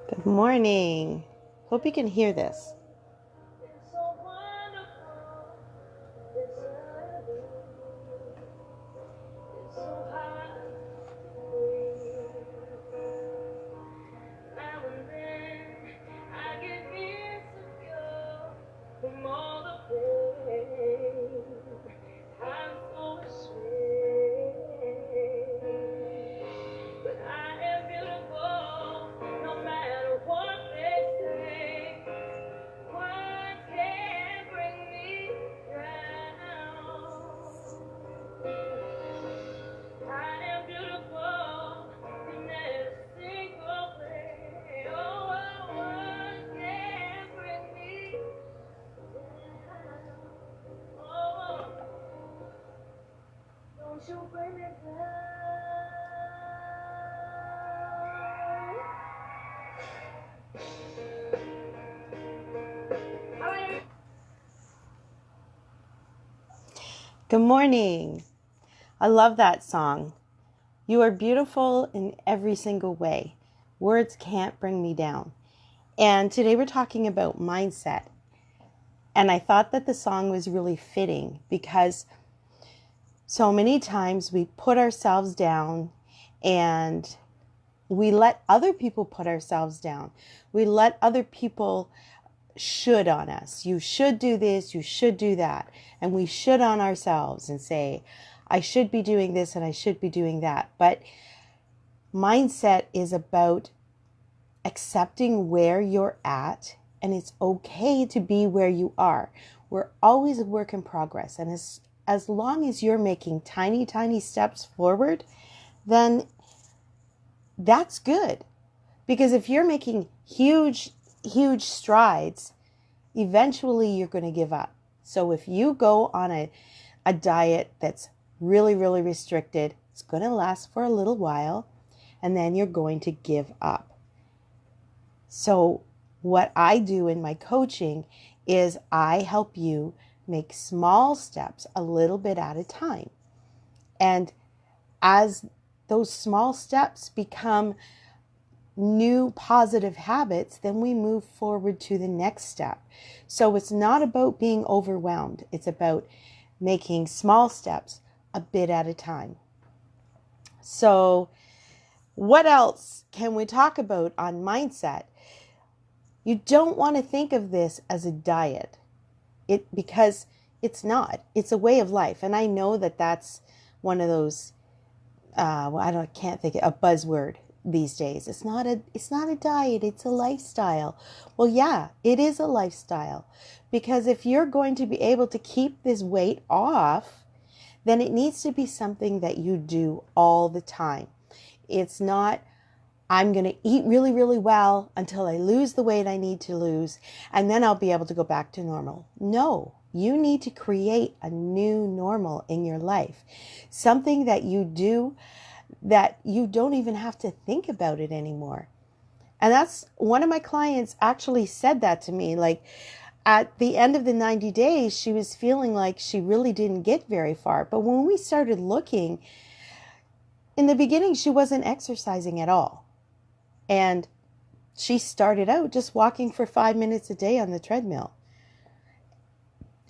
Good morning. Hope you can hear this. Good morning. I love that song. You are beautiful in every single way. Words can't bring me down. And today we're talking about mindset. And I thought that the song was really fitting because so many times we put ourselves down and we let other people put ourselves down. We let other people should on us. You should do this, you should do that. And we should on ourselves and say, I should be doing this and I should be doing that. But mindset is about accepting where you're at, and it's okay to be where you are. We're always a work in progress. And as long as you're making tiny, tiny steps forward, then that's good. Because if you're making huge strides, eventually you're going to give up. So if you go on a diet that's really, really restricted, it's going to last for a little while, and then you're going to give up. So what I do in my coaching is I help you make small steps a little bit at a time. And as those small steps become new positive habits, then we move forward to the next step. So it's not about being overwhelmed. It's about making small steps a bit at a time. So what else can we talk about on mindset? You don't want to think of this as a diet, because it's not. It's a way of life. And I know that that's one of those, I can't think of a buzzword these days. It's not a diet, it's a lifestyle. Well, yeah, it is a lifestyle, because if you're going to be able to keep this weight off, then it needs to be something that you do all the time. It's not, I'm going to eat really, really well until I lose the weight I need to lose, and then I'll be able to go back to normal. No, you need to create a new normal in your life. Something that you do that you don't even have to think about it anymore. And that's one of my clients actually said that to me. Like at the end of the 90 days, she was feeling like she really didn't get very far. But when we started looking, in the beginning, she wasn't exercising at all. And she started out just walking for 5 minutes a day on the treadmill.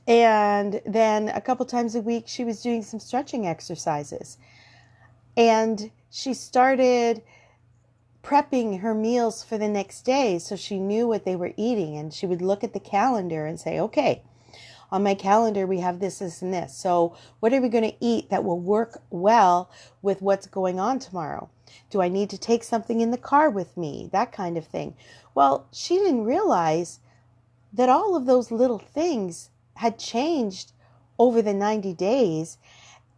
And then a couple times a week, she was doing some stretching exercises. And she started prepping her meals for the next day so she knew what they were eating. And she would look at the calendar and say, okay, on my calendar we have this, this, and this. So what are we going to eat that will work well with what's going on tomorrow? Do I need to take something in the car with me? That kind of thing. Well, she didn't realize that all of those little things had changed over the 90 days.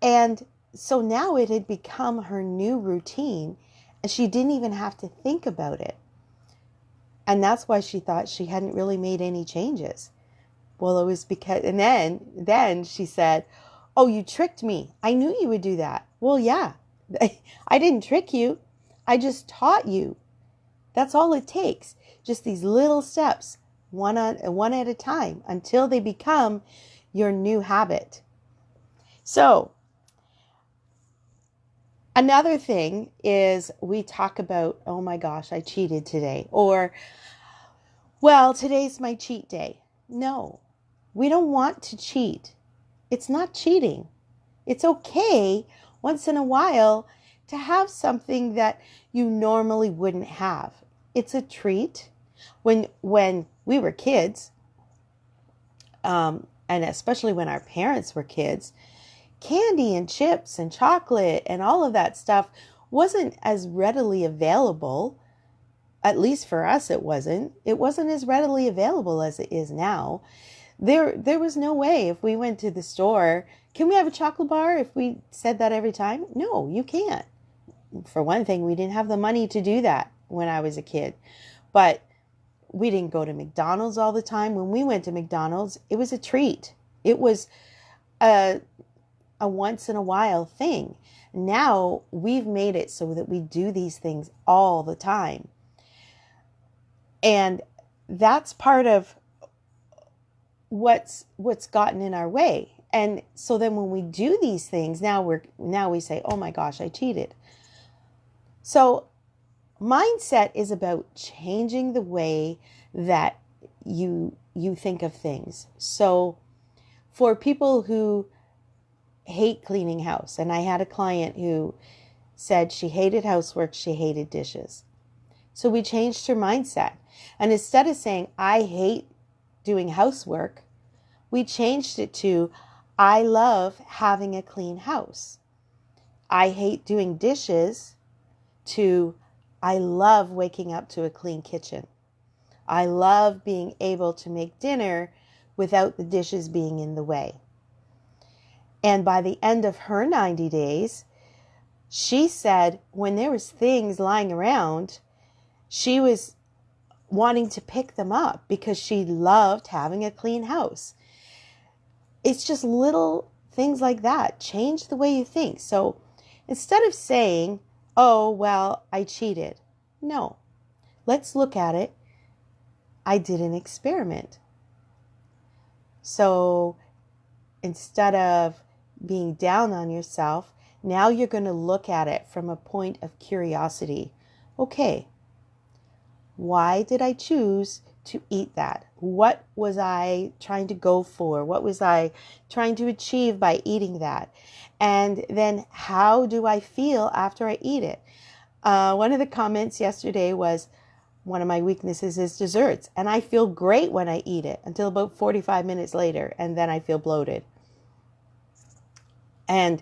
And so now it had become her new routine, and she didn't even have to think about it. And that's why she thought she hadn't really made any changes. Well, it was because, and then she said, oh, you tricked me. I knew you would do that. Well, yeah, I didn't trick you. I just taught you. That's all it takes. Just these little steps, one at a time, until they become your new habit. So Another thing is we talk about, oh my gosh, I cheated today. Or, well, today's my cheat day. No, we don't want to cheat. It's not cheating. It's okay once in a while to have something that you normally wouldn't have. It's a treat. When we were kids, and especially when our parents were kids, candy and chips and chocolate and all of that stuff wasn't as readily available. At least for us, it wasn't. It wasn't as readily available as it is now. There was no way if we went to the store, can we have a chocolate bar if we said that every time? No, you can't. For one thing, we didn't have the money to do that when I was a kid. But we didn't go to McDonald's all the time. When we went to McDonald's, it was a treat. It was a once in a while thing. Now we've made it so that we do these things all the time. And that's part of what's gotten in our way. And so then when we do these things, now we say, oh my gosh, I cheated. So mindset is about changing the way that you think of things. So for people who hate cleaning house, and I had a client who said she hated housework, she hated dishes. So we changed her mindset. And instead of saying, I hate doing housework, we changed it to, I love having a clean house. I hate doing dishes to, I love waking up to a clean kitchen. I love being able to make dinner without the dishes being in the way. And by the end of her 90 days, she said when there was things lying around, she was wanting to pick them up because she loved having a clean house. It's just little things like that. Change the way you think. So instead of saying, oh, well, I cheated. No, let's look at it. I did an experiment. So instead of being down on yourself, now you're going to look at it from a point of curiosity. Okay, why did I choose to eat that? What was I trying to go for? What was I trying to achieve by eating that? And then how do I feel after I eat it? One of the comments yesterday was, one of my weaknesses is desserts. And I feel great when I eat it until about 45 minutes later. And then I feel bloated. And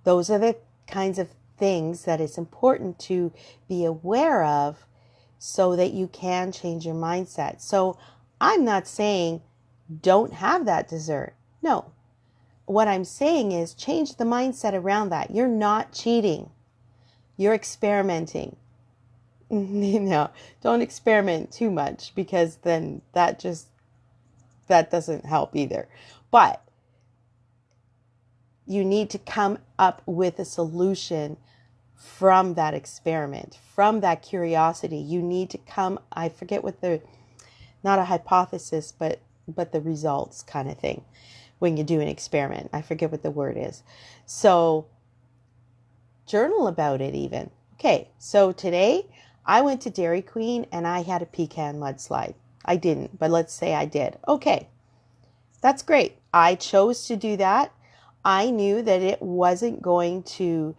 those are the kinds of things that it's important to be aware of so that you can change your mindset. So I'm not saying don't have that dessert. No. What I'm saying is change the mindset around that. You're not cheating. You're experimenting. No, don't experiment too much because then that doesn't help either. But you need to come up with a solution from that experiment, from that curiosity. You need to come, I forget what not a hypothesis, but the results kind of thing when you do an experiment. I forget what the word is. So journal about it even. Okay, so today I went to Dairy Queen and I had a pecan mudslide. I didn't, but let's say I did. Okay, that's great. I chose to do that. I knew that it wasn't going to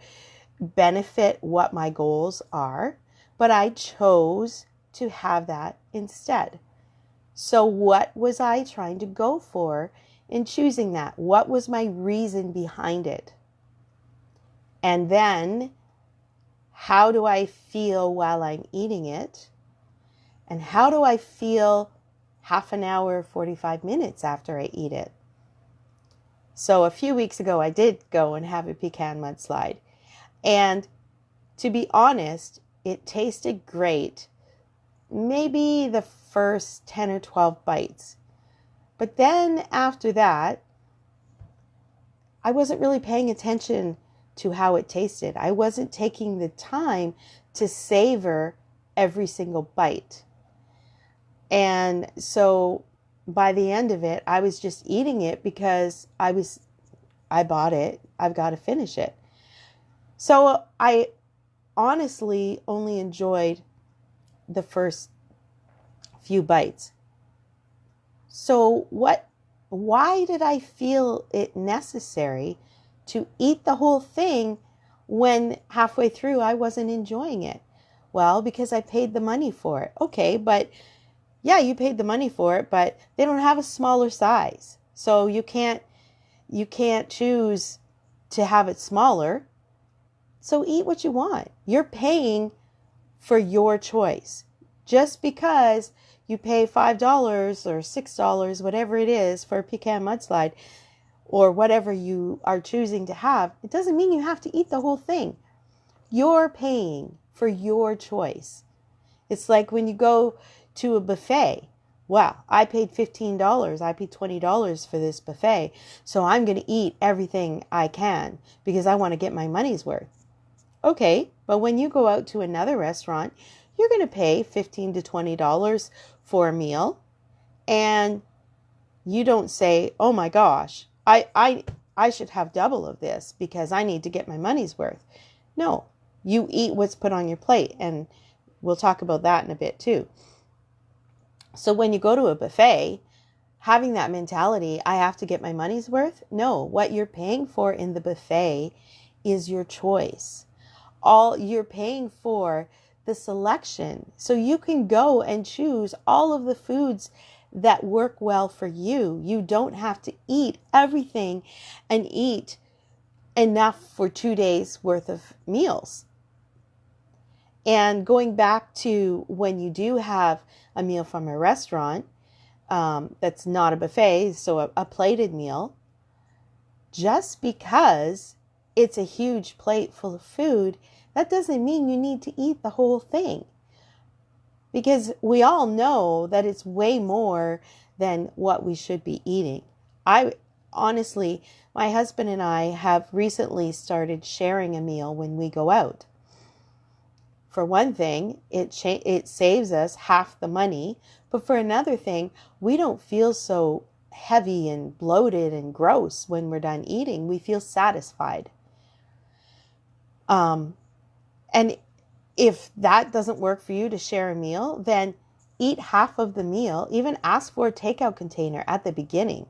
benefit what my goals are, but I chose to have that instead. So what was I trying to go for in choosing that? What was my reason behind it? And then how do I feel while I'm eating it? And how do I feel half an hour, 45 minutes after I eat it? So a few weeks ago, I did go and have a pecan mudslide. And to be honest, it tasted great. Maybe the first 10 or 12 bites. But then after that, I wasn't really paying attention to how it tasted. I wasn't taking the time to savor every single bite. And so by the end of it, I was just eating it because I bought it. I've got to finish it. So I honestly only enjoyed the first few bites. So why did I feel it necessary to eat the whole thing when halfway through I wasn't enjoying it? Well, because I paid the money for it. Okay, but yeah, you paid the money for it, but they don't have a smaller size. So you can't choose to have it smaller. So eat what you want. You're paying for your choice. Just because you pay $5 or $6, whatever it is, for a pecan mudslide or whatever you are choosing to have, it doesn't mean you have to eat the whole thing. You're paying for your choice. It's like when you go to a buffet. Well, I paid $15. I paid $20 for this buffet. So I'm going to eat everything I can because I want to get my money's worth. Okay, but when you go out to another restaurant, you're going to pay $15 to $20 for a meal. And you don't say, oh my gosh, I should have double of this because I need to get my money's worth. No, you eat what's put on your plate. And we'll talk about that in a bit too. So when you go to a buffet, having that mentality, I have to get my money's worth. No, what you're paying for in the buffet is your choice. All you're paying for the selection. So you can go and choose all of the foods that work well for you. You don't have to eat everything and eat enough for 2 days worth of meals. And going back to when you do have a meal from a restaurant, that's not a buffet, so a plated meal, just because it's a huge plate full of food, that doesn't mean you need to eat the whole thing. Because we all know that it's way more than what we should be eating. Honestly, my husband and I have recently started sharing a meal when we go out. For one thing, it saves us half the money. But for another thing, we don't feel so heavy and bloated and gross when we're done eating. We feel satisfied. And if that doesn't work for you to share a meal, then eat half of the meal. Even ask for a takeout container at the beginning.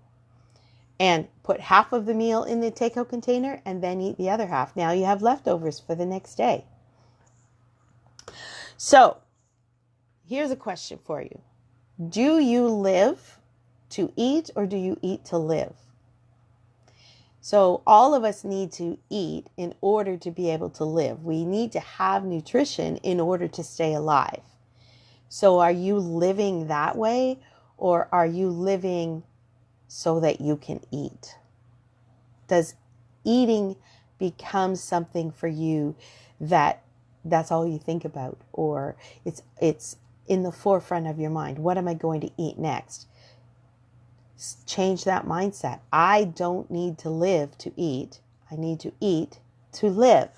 And put half of the meal in the takeout container and then eat the other half. Now you have leftovers for the next day. So, here's a question for you. Do you live to eat or do you eat to live? So, all of us need to eat in order to be able to live. We need to have nutrition in order to stay alive. So, are you living that way or are you living so that you can eat? Does eating become something for you that's all you think about, or it's in the forefront of your mind? What am I going to eat next? Change that mindset. I don't need to live to eat. I need to eat to live.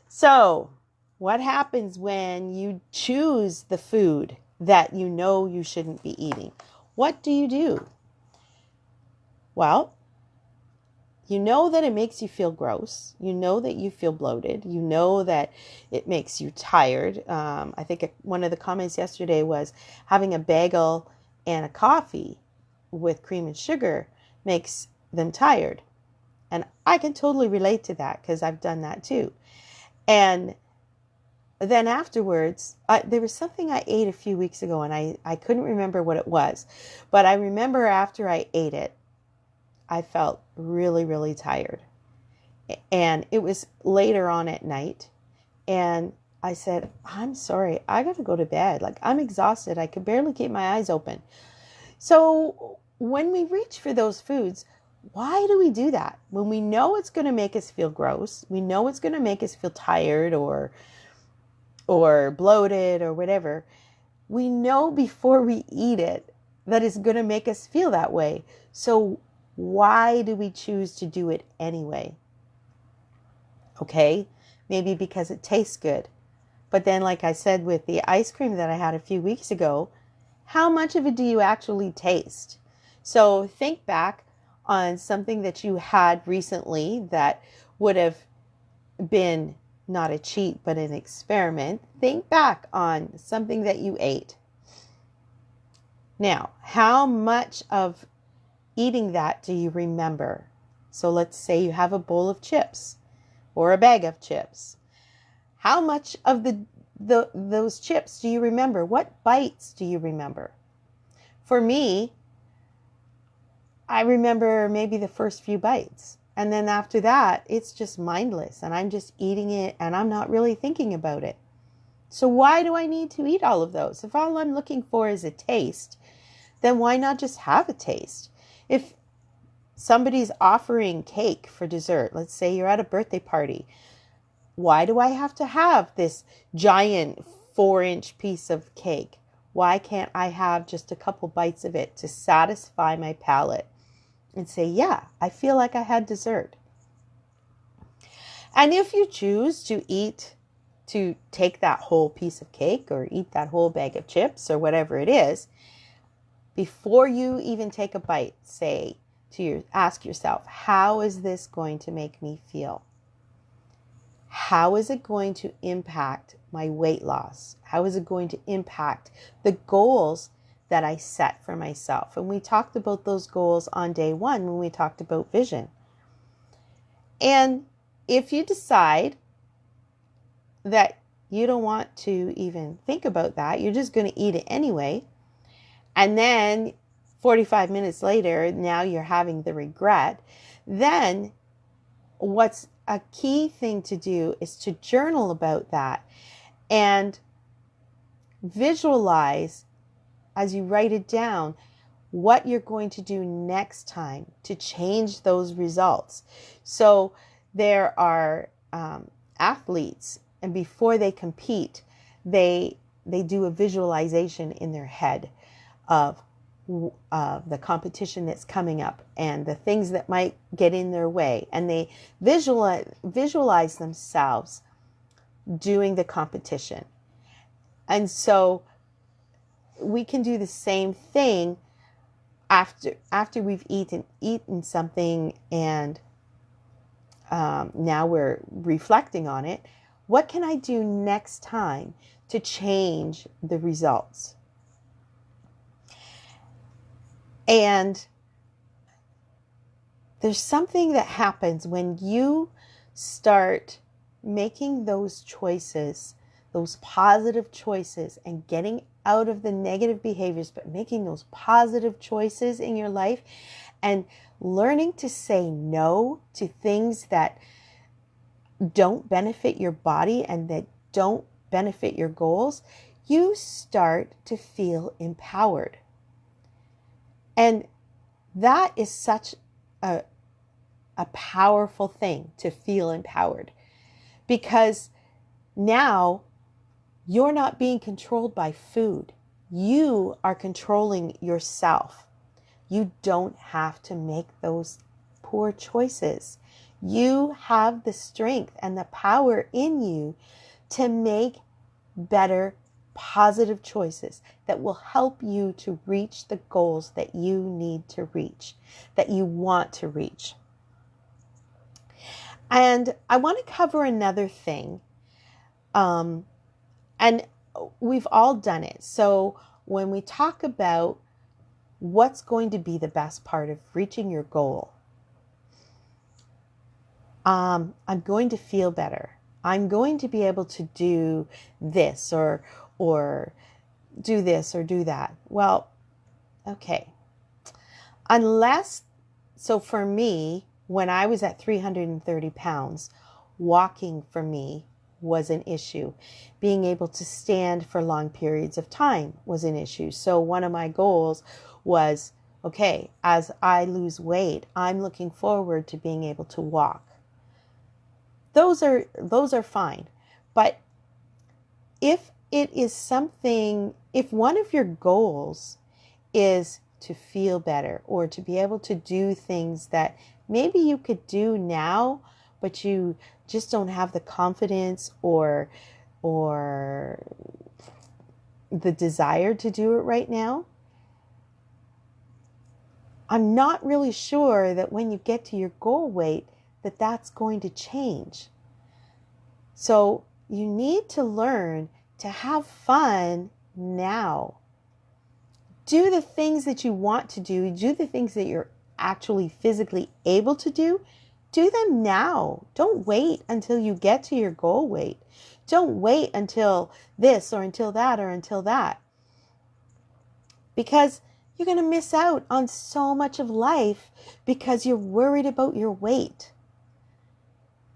So, what happens when you choose the food that you know you shouldn't be eating? What do you do? Well, you know that it makes you feel gross. You know that you feel bloated. You know that it makes you tired. I think one of the comments yesterday was having a bagel and a coffee with cream and sugar makes them tired. And I can totally relate to that because I've done that too. And then afterwards, there was something I ate a few weeks ago and I couldn't remember what it was. But I remember after I ate it, I felt really, really tired. And it was later on at night. And I said, I'm sorry, I got to go to bed. Like, I'm exhausted. I could barely keep my eyes open. So when we reach for those foods, why do we do that? When we know it's going to make us feel gross, we know it's going to make us feel tired or bloated or whatever. We know before we eat it that it's going to make us feel that way. So why do we choose to do it anyway? Okay, maybe because it tastes good. But then, like I said with the ice cream that I had a few weeks ago, how much of it do you actually taste? So think back on something that you had recently that would have been not a cheat, but an experiment, think back on something that you ate. Now, how much of eating that do you remember? So let's say you have a bowl of chips or a bag of chips. How much of those chips do you remember? What bites do you remember? For me, I remember maybe the first few bites. And then after that, it's just mindless and I'm just eating it and I'm not really thinking about it. So why do I need to eat all of those? If all I'm looking for is a taste, then why not just have a taste? If somebody's offering cake for dessert, let's say you're at a birthday party, why do I have to have this giant 4-inch piece of cake? Why can't I have just a couple bites of it to satisfy my palate and say, yeah, I feel like I had dessert? And if you choose to take that whole piece of cake or eat that whole bag of chips or whatever it is, before you even take a bite, ask yourself, how is this going to make me feel? How is it going to impact my weight loss? How is it going to impact the goals that I set for myself? And we talked about those goals on day 1 when we talked about vision. And if you decide that you don't want to even think about that, you're just going to eat it anyway, and then 45 minutes later, now you're having the regret, then what's a key thing to do is to journal about that and visualize, as you write it down, what you're going to do next time to change those results. So there are athletes, and before they compete, they do a visualization in their head of the competition that's coming up and the things that might get in their way. And they visualize themselves doing the competition. And so we can do the same thing after we've eaten something and now we're reflecting on it. What can I do next time to change the results? And there's something that happens when you start making those choices, those positive choices, and getting out of the negative behaviors, but making those positive choices in your life and learning to say no to things that don't benefit your body and that don't benefit your goals, you start to feel empowered. And that is such a powerful thing, to feel empowered, because now you're not being controlled by food. You are controlling yourself. You don't have to make those poor choices. You have the strength and the power in you to make better, positive choices that will help you to reach the goals that you need to reach, that you want to reach. And I want to cover another thing. And we've all done it. So when we talk about what's going to be the best part of reaching your goal, I'm going to feel better. I'm going to be able to do this or do this or do that. Well, okay. So for me, when I was at 330 pounds, walking for me was an issue. Being able to stand for long periods of time was an issue. So one of my goals was, okay, as I lose weight, I'm looking forward to being able to walk. Those are fine. But if one of your goals is to feel better or to be able to do things that maybe you could do now, but you just don't have the confidence or the desire to do it right now, I'm not really sure that when you get to your goal weight, that's going to change. So you need to learn to have fun now. Do the things that you want to do the things that you're actually physically able to do them now. Don't wait until you get to your goal weight. Don't wait until this or until that or until that. Because you're going to miss out on so much of life because you're worried about your weight.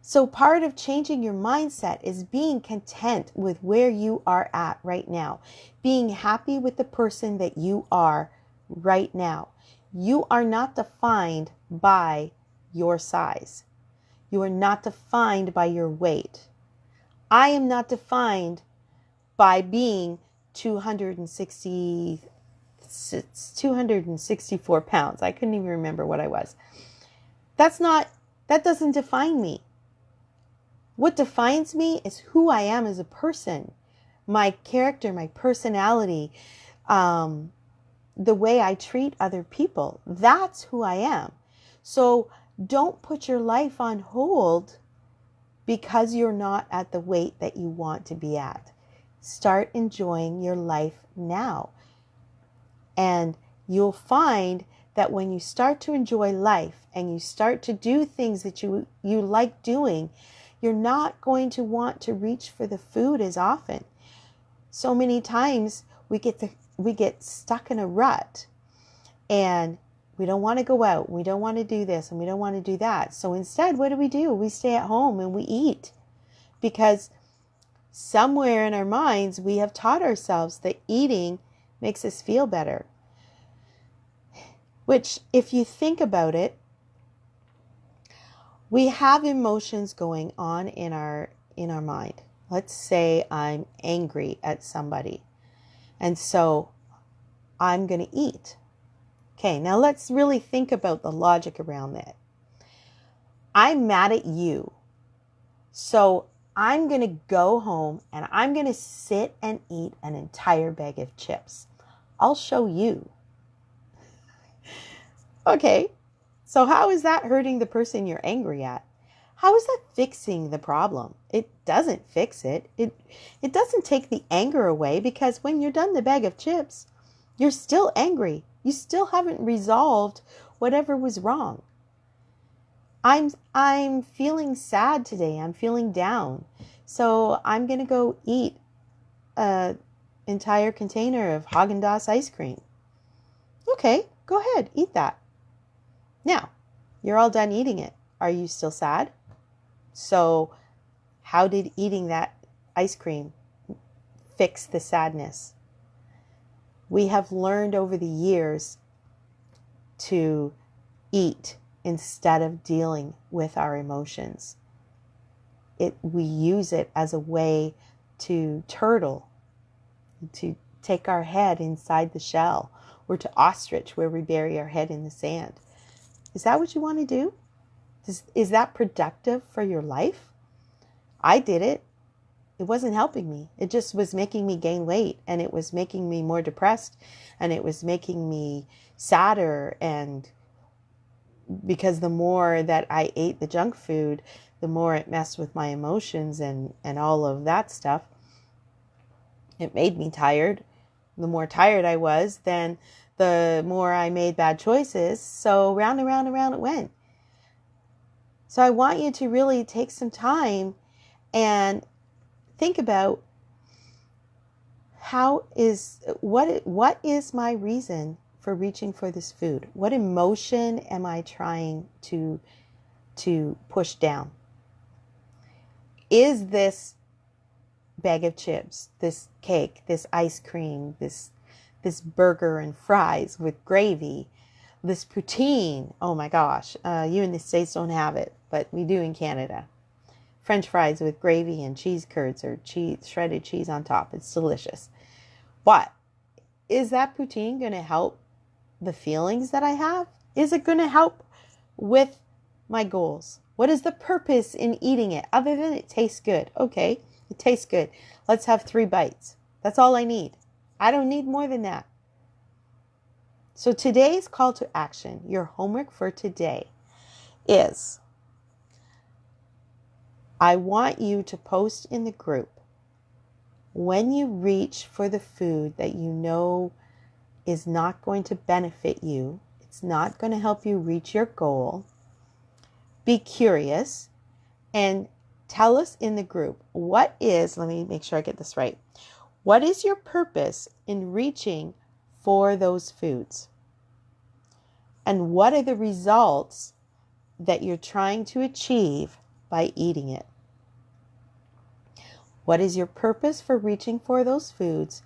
So part of changing your mindset is being content with where you are at right now. Being happy with the person that you are right now. You are not defined by your size. You are not defined by your weight. I am not defined by being 264 pounds. I couldn't even remember what I was. That doesn't define me. What defines me is who I am as a person, my character, my personality, the way I treat other people. That's who I am. So don't put your life on hold because you're not at the weight that you want to be at. Start enjoying your life now. And you'll find that when you start to enjoy life and you start to do things that you like doing, you're not going to want to reach for the food as often. So many times we get stuck in a rut and we don't want to go out. We don't want to do this and we don't want to do that. So instead, what do? We stay at home and we eat because somewhere in our minds, we have taught ourselves that eating makes us feel better. Which, if you think about it, we have emotions going on in our mind. Let's say I'm angry at somebody. And so I'm going to eat. Okay, now let's really think about the logic around that. I'm mad at you. So I'm going to go home and I'm going to sit and eat an entire bag of chips. I'll show you. Okay. So how is that hurting the person you're angry at? How is that fixing the problem? It doesn't fix it. It doesn't take the anger away because when you're done the bag of chips, you're still angry. You still haven't resolved whatever was wrong. I'm feeling sad today. I'm feeling down. So I'm going to go eat an entire container of Haagen-Dazs ice cream. Okay, go ahead. Eat that. Now, you're all done eating it. Are you still sad? So how did eating that ice cream fix the sadness? We have learned over the years to eat instead of dealing with our emotions. We use it as a way to turtle, to take our head inside the shell, or to ostrich where we bury our head in the sand. Is that what you want to do? Is that productive for your life? I did it. It wasn't helping me. It just was making me gain weight, and it was making me more depressed, and it was making me sadder. And because the more that I ate the junk food, the more it messed with my emotions and all of that stuff. It made me tired. The more tired I was, then the more I made bad choices. So round and round and round it went. So I want you to really take some time and think about what is my reason for reaching for this food? What emotion am I trying to push down? Is this bag of chips, this cake, this ice cream, this burger and fries with gravy, this poutine? Oh my gosh, you in the States don't have it, but we do in Canada. French fries with gravy and cheese curds or shredded cheese on top. It's delicious. But is that poutine going to help the feelings that I have? Is it going to help with my goals? What is the purpose in eating it other than it tastes good? Okay, it tastes good. Let's have 3 bites. That's all I need. I don't need more than that. So today's call to action, your homework for today is I want you to post in the group when you reach for the food that you know is not going to benefit you. It's not going to help you reach your goal. Be curious and tell us in the group, let me make sure I get this right. What is your purpose in reaching for those foods? And what are the results that you're trying to achieve by eating it? What is your purpose for reaching for those foods?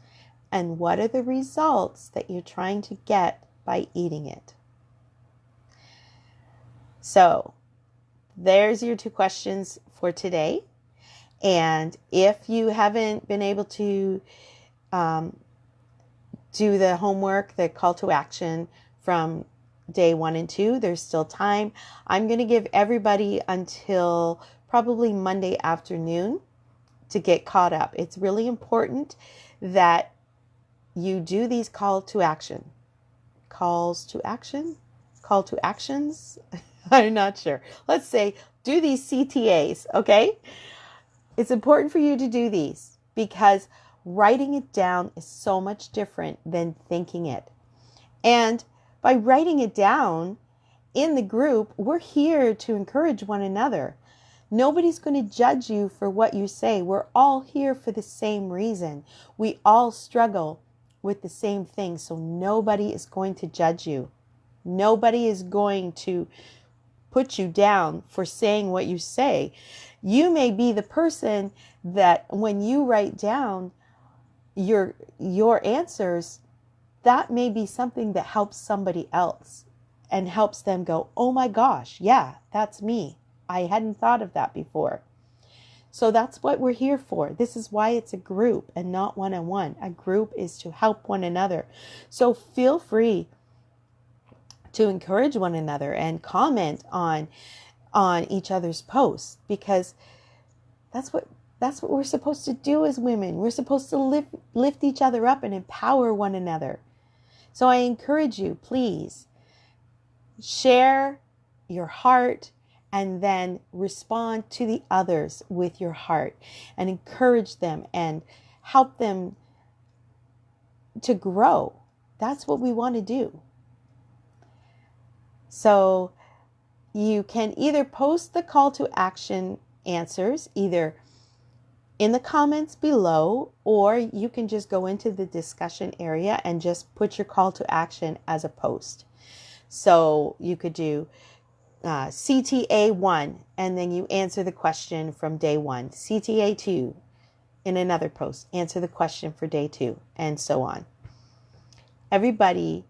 And what are the results that you're trying to get by eating it? So, there's your 2 questions for today. And if you haven't been able to do the homework, the call to action from day 1 and 2, there's still time. I'm going to give everybody until probably Monday afternoon to get caught up. It's really important that you do these calls to actions. I'm not sure. Let's say do these CTAs, okay? It's important for you to do these because writing it down is so much different than thinking it. And by writing it down in the group, we're here to encourage one another. Nobody's going to judge you for what you say. We're all here for the same reason. We all struggle with the same thing, so nobody is going to judge you. Nobody is going to put you down for saying what you say. You may be the person that when you write down your answers, that may be something that helps somebody else and helps them go, oh my gosh, yeah, that's me. I hadn't thought of that before. So that's what we're here for. This is why it's a group and not one-on-one. A group is to help one another. So feel free to encourage one another and comment on each other's posts, because that's what we're supposed to do as women. We're supposed to lift each other up and empower one another. So I encourage you, please share your heart and then respond to the others with your heart and encourage them and help them to grow. That's what we want to do. So you can either post the call to action answers either in the comments below, or you can just go into the discussion area and just put your call to action as a post. So you could do CTA 1, and then you answer the question from day 1. CTA 2, in another post, answer the question for day 2, and so on. Everybody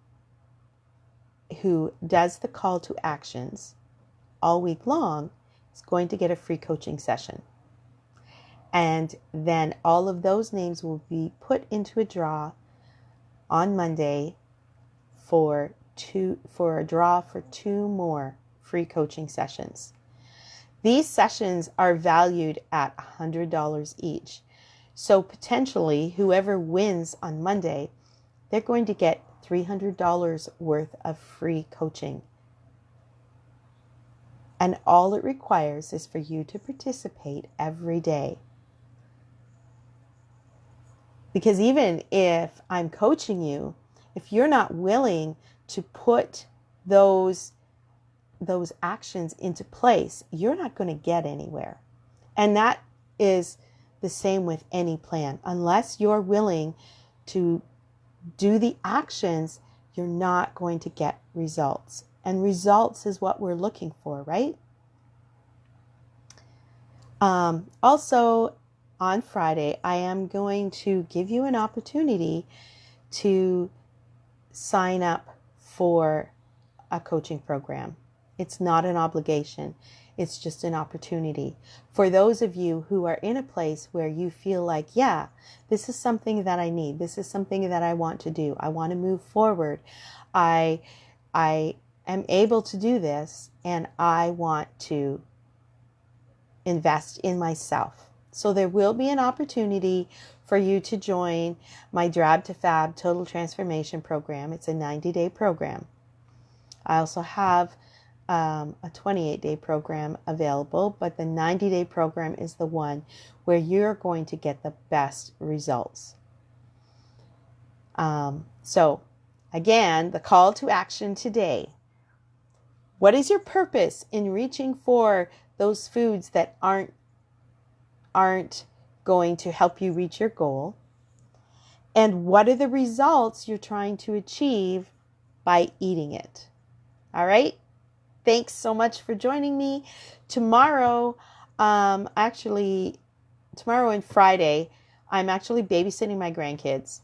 who does the call to actions all week long is going to get a free coaching session. And then all of those names will be put into a draw on Monday for a draw for 2 more free coaching sessions. These sessions are valued at $100 each. So potentially whoever wins on Monday, they're going to get $300 worth of free coaching. And all it requires is for you to participate every day. Because even if I'm coaching you, if you're not willing to put those actions into place, you're not going to get anywhere. And that is the same with any plan. Unless you're willing to do the actions, you're not going to get results. And results is what we're looking for, right? Also, on Friday, I am going to give you an opportunity to sign up for a coaching program. It's not an obligation. It's just an opportunity. For those of you who are in a place where you feel like, yeah, this is something that I need. This is something that I want to do. I want to move forward. I am able to do this, and I want to invest in myself. So there will be an opportunity for you to join my Drab to Fab Total Transformation Program. It's a 90-day program. I also have a 28-day program available, but the 90-day program is the one where you're going to get the best results. So again, the call to action today. What is your purpose in reaching for those foods that aren't going to help you reach your goal? And what are the results you're trying to achieve by eating it? All right. Thanks so much for joining me. Tomorrow, tomorrow and Friday, I'm actually babysitting my grandkids.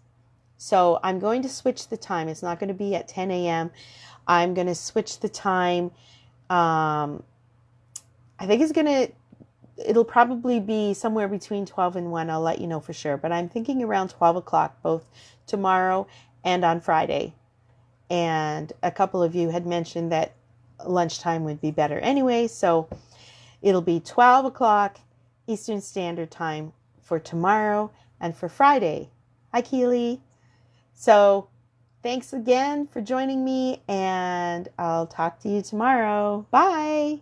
So I'm going to switch the time. It's not going to be at 10 a.m. I'm going to switch the time. I think it'll probably be somewhere between 12 and 1. I'll let you know for sure. But I'm thinking around 12 o'clock, both tomorrow and on Friday. And a couple of you had mentioned that lunchtime would be better anyway. So it'll be 12 o'clock Eastern Standard Time for tomorrow and for Friday. Hi, Keely. So thanks again for joining me, and I'll talk to you tomorrow. Bye.